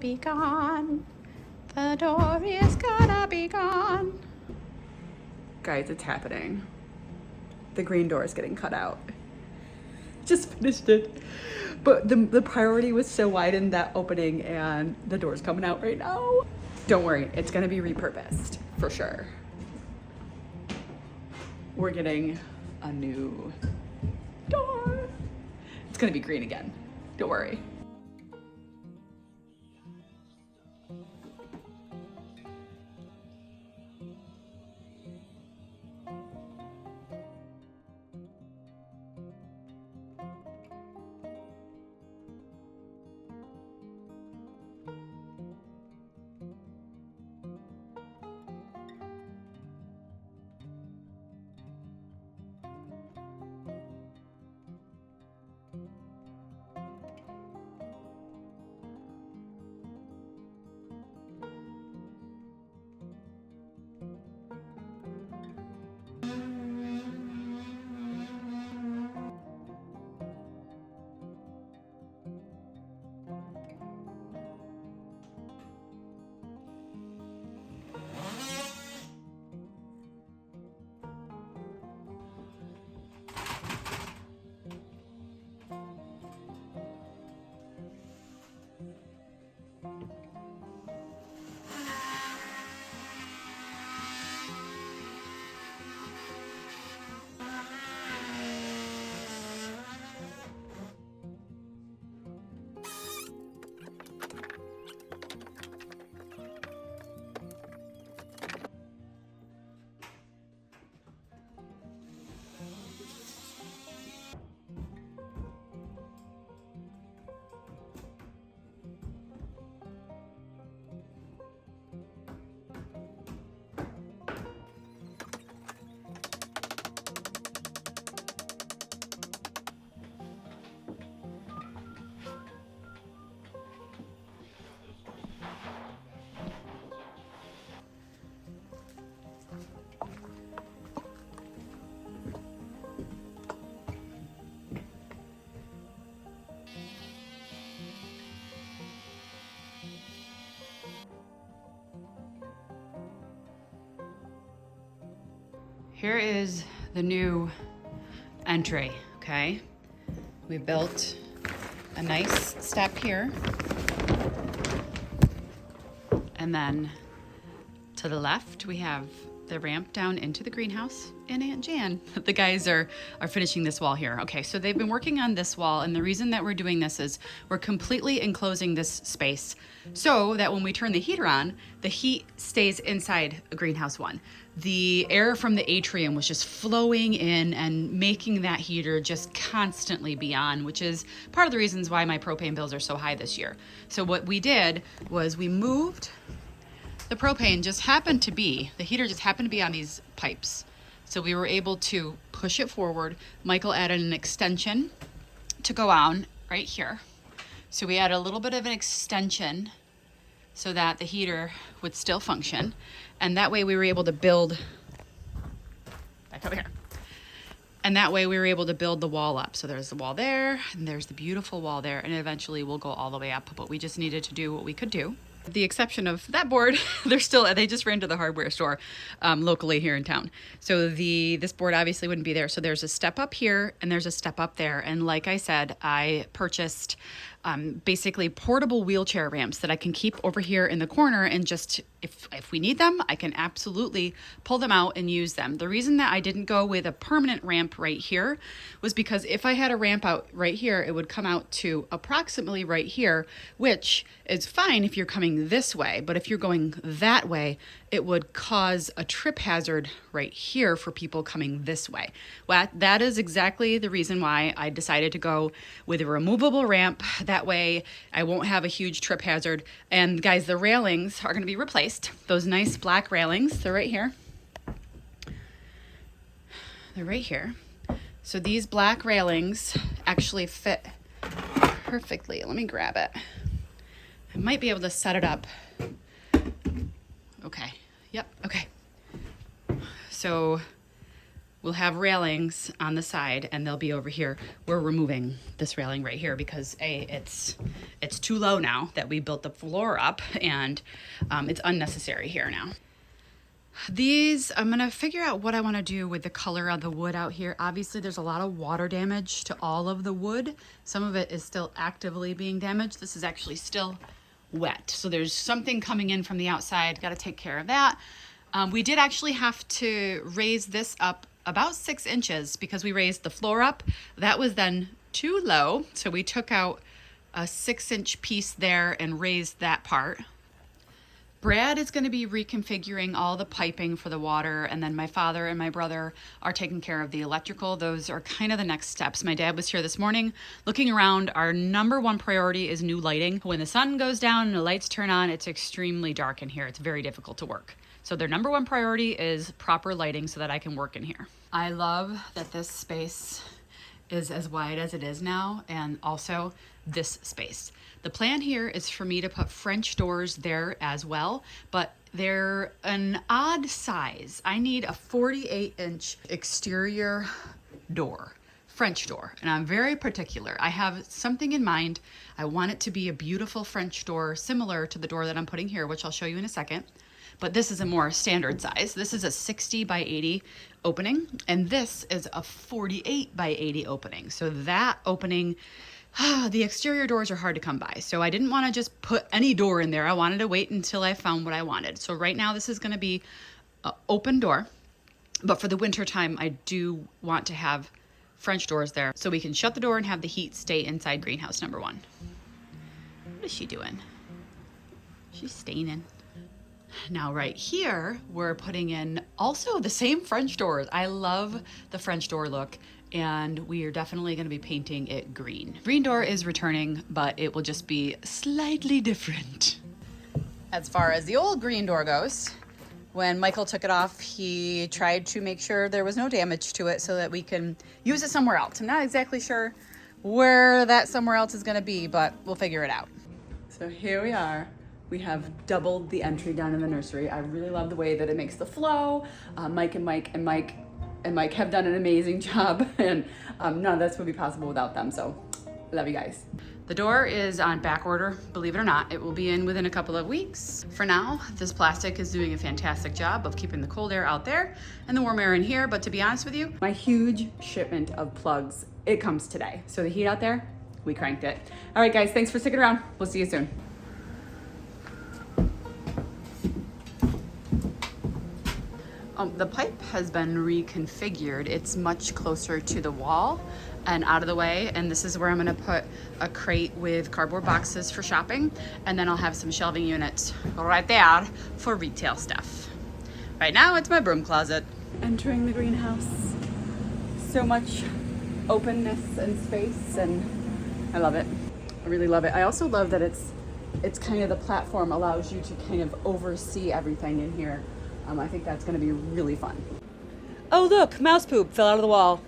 be gone. The door is gonna be gone. Guys, it's happening. The green door is getting cut out. Just finished it. But the priority was so wide in that opening, and the door's coming out right now. Don't worry, it's gonna be repurposed for sure. We're getting a new door. It's gonna be green again. Don't worry. Here is the new entry, okay? We built a nice step here. And then to the left, we have the ramp down into the greenhouse, and Aunt Jan. The guys are finishing this wall here. Okay, so they've been working on this wall, and the reason that we're doing this is we're completely enclosing this space so that when we turn the heater on, the heat stays inside a greenhouse one. The air from the atrium was just flowing in and making that heater just constantly be on, which is part of the reasons why my propane bills are so high this year. So what we did was we moved the propane, the heater just happened to be on these pipes. So we were able to push it forward. Michael added an extension to go on right here. So we added a little bit of an extension so that the heater would still function. And that way we were able to build, back over here. And that way we were able to build the wall up. So there's the wall there, and there's the beautiful wall there, and eventually we'll go all the way up, but we just needed to do what we could do. With the exception of that board, they just ran to the hardware store locally here in town. So this board obviously wouldn't be there. So there's a step up here and there's a step up there. And like I said, I purchased basically portable wheelchair ramps that I can keep over here in the corner, and just if we need them, I can absolutely pull them out and use them. The reason that I didn't go with a permanent ramp right here was because if I had a ramp out right here, it would come out to approximately right here, which is fine if you're coming this way, but if you're going that way, it would cause a trip hazard right here for people coming this way. Well, that is exactly the reason why I decided to go with a removable ramp. That way I won't have a huge trip hazard. And guys, the railings are going to be replaced. Those nice black railings, they're right here. They're right here. So these black railings actually fit perfectly. Let me grab it. I might be able to set it up. Okay. Yep. Okay. So we'll have railings on the side and they'll be over here. We're removing this railing right here because it's too low now that we built the floor up, and it's unnecessary here now. These, I'm gonna figure out what I wanna do with the color of the wood out here. Obviously there's a lot of water damage to all of the wood. Some of it is still actively being damaged. This is actually still wet. So there's something coming in from the outside. Gotta take care of that. We did actually have to raise this up about 6 inches because we raised the floor up. That was then too low. So we took out a 6-inch piece there and raised that part. Brad is going to be reconfiguring all the piping for the water, and then my father and my brother are taking care of the electrical. Those are kind of the next steps. My dad was here this morning looking around. Our number one priority is new lighting. When the sun goes down and the lights turn on, it's extremely dark in here. It's very difficult to work. So their number one priority is proper lighting so that I can work in here. I love that this space is as wide as it is now, and also this space. The plan here is for me to put French doors there as well, but they're an odd size. I need a 48-inch exterior door, French door, and I'm very particular. I have something in mind. I want it to be a beautiful French door similar to the door that I'm putting here, which I'll show you in a second. But this is a more standard size. This is a 60 by 80 opening, and this is a 48 by 80 opening. So that opening, the exterior doors are hard to come by. So I didn't want to just put any door in there. I wanted to wait until I found what I wanted. So right now this is going to be an open door, but for the winter time, I do want to have French doors there so we can shut the door and have the heat stay inside greenhouse number 1. What is she doing? She's staining. Now right here, we're putting in also the same French doors. I love the French door look, and we are definitely going to be painting it green. Green door is returning, but it will just be slightly different. As far as the old green door goes, when Michael took it off, he tried to make sure there was no damage to it so that we can use it somewhere else. I'm not exactly sure where that somewhere else is going to be, but we'll figure it out. So here we are. We have doubled the entry down in the nursery. I really love the way that it makes the flow. Mike have done an amazing job, and none of this would be possible without them. So love you guys. The door is on back order, believe it or not. It will be in within a couple of weeks. For now, this plastic is doing a fantastic job of keeping the cold air out there and the warm air in here. But to be honest with you, my huge shipment of plugs, it comes today. So the heat out there, we cranked it. All right, guys, thanks for sticking around. We'll see you soon. The pipe has been reconfigured. It's much closer to the wall and out of the way. And this is where I'm gonna put a crate with cardboard boxes for shopping. And then I'll have some shelving units right there for retail stuff. Right now, it's my broom closet. Entering the greenhouse. So much openness and space, and I love it. I really love it. I also love that it's kind of, the platform allows you to kind of oversee everything in here. I think that's going to be really fun. Oh look, mouse poop fell out of the wall.